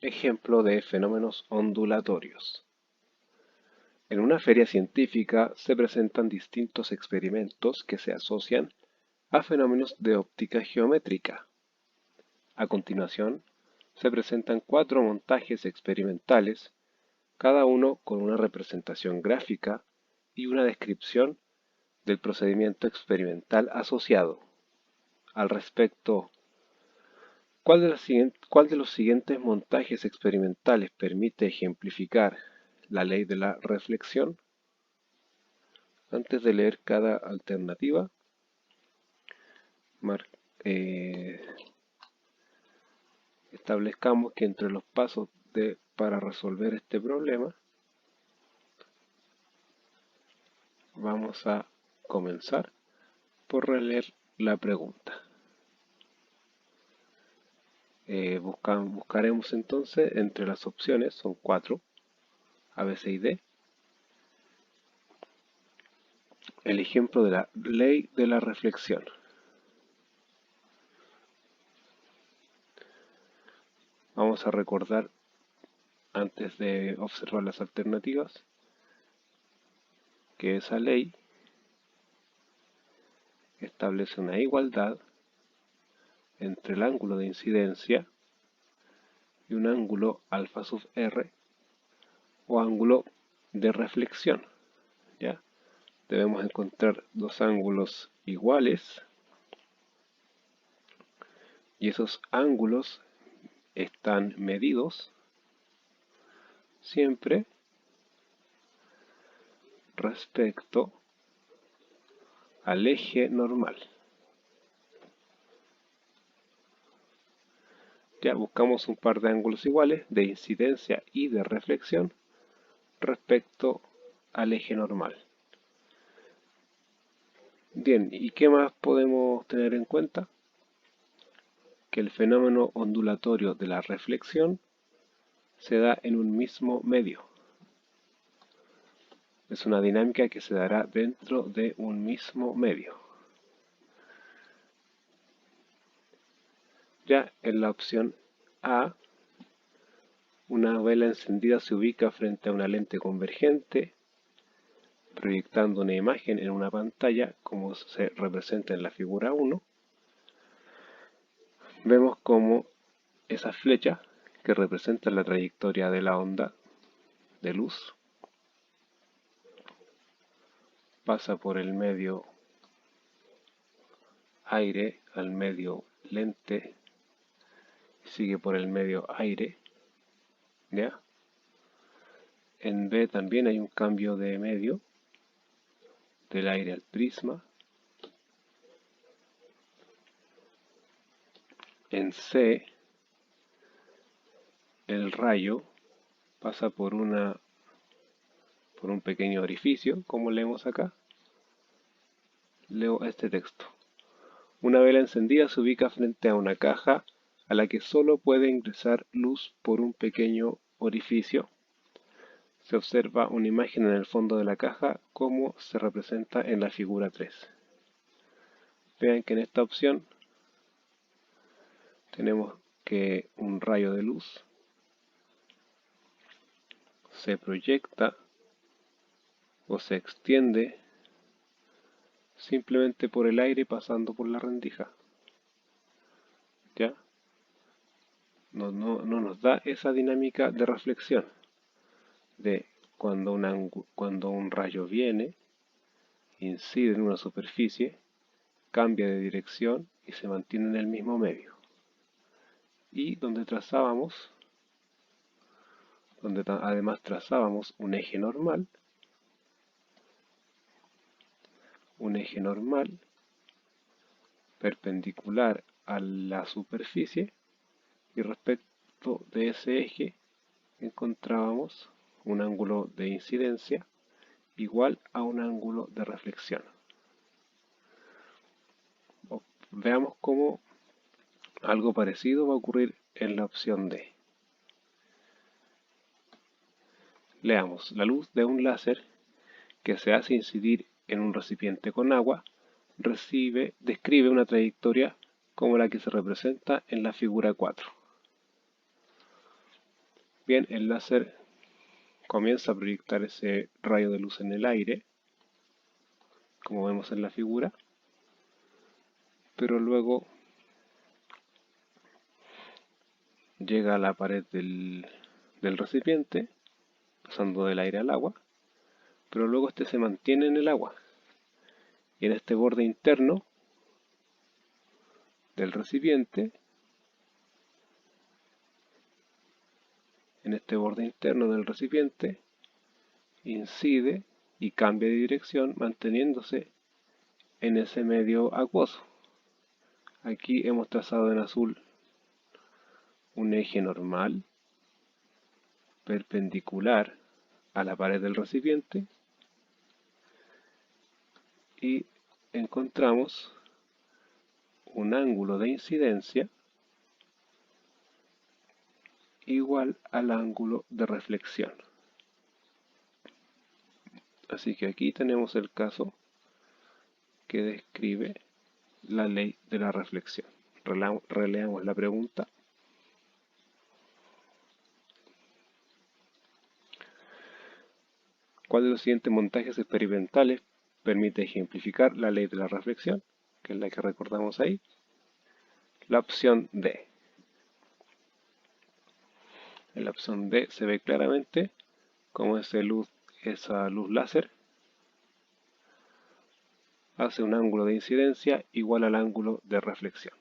Ejemplo de fenómenos ondulatorios. En una feria científica se presentan distintos experimentos que se asocian a fenómenos de óptica geométrica. A continuación, se presentan 4 montajes experimentales, cada uno con una representación gráfica y una descripción del procedimiento experimental asociado. Al respecto, ¿cuál de los siguientes montajes experimentales permite ejemplificar la ley de la reflexión? Antes de leer cada alternativa, eh, establezcamos que entre los pasos para resolver este problema, vamos a comenzar por releer la pregunta. Buscaremos entonces entre las opciones, son 4, A, B, C y D, el ejemplo de la ley de la reflexión. Vamos a recordar, antes de observar las alternativas, que esa ley establece una igualdad entre el ángulo de incidencia y un ángulo alfa sub r o ángulo de reflexión. ¿Ya? Debemos encontrar dos ángulos iguales y esos ángulos están medidos siempre respecto al eje normal. Ya buscamos un par de ángulos iguales de incidencia y de reflexión respecto al eje normal. Bien, ¿y qué más podemos tener en cuenta? Que el fenómeno ondulatorio de la reflexión se da en un mismo medio. Es una dinámica que se dará dentro de un mismo medio. Ya en la opción A, una vela encendida se ubica frente a una lente convergente, proyectando una imagen en una pantalla, como se representa en la figura 1. Vemos como esa flecha que representa la trayectoria de la onda de luz pasa por el medio aire al medio lente, sigue por el medio aire, ¿ya? En B también hay un cambio de medio del aire al prisma. En C, el rayo pasa por un pequeño orificio, como leemos acá. Leo este texto. Una vela encendida se ubica frente a una caja a la que solo puede ingresar luz por un pequeño orificio. Se observa una imagen en el fondo de la caja como se representa en la figura 3. Vean que en esta opción tenemos que un rayo de luz se proyecta o se extiende simplemente por el aire pasando por la rendija. ¿Ya? No nos da esa dinámica de reflexión de cuando un rayo viene, incide en una superficie, cambia de dirección y se mantiene en el mismo medio. Y donde además trazábamos un eje normal perpendicular a la superficie, y respecto de ese eje encontrábamos un ángulo de incidencia igual a un ángulo de reflexión. Veamos cómo algo parecido va a ocurrir en la opción D. Leamos, la luz de un láser que se hace incidir en un recipiente con agua describe una trayectoria como la que se representa en la figura 4. Bien, el láser comienza a proyectar ese rayo de luz en el aire, como vemos en la figura, pero luego llega a la pared del recipiente, pasando del aire al agua, pero luego este se mantiene en el agua. Y en este borde interno del recipiente, incide y cambia de dirección manteniéndose en ese medio acuoso. Aquí hemos trazado en azul un eje normal perpendicular a la pared del recipiente y encontramos un ángulo de incidencia igual al ángulo de reflexión. Así que aquí tenemos el caso que describe la ley de la reflexión. Releamos la pregunta. ¿Cuál de los siguientes montajes experimentales permite ejemplificar la ley de la reflexión? Que es la que recordamos ahí. La opción D. En la opción D se ve claramente cómo esa luz láser hace un ángulo de incidencia igual al ángulo de reflexión.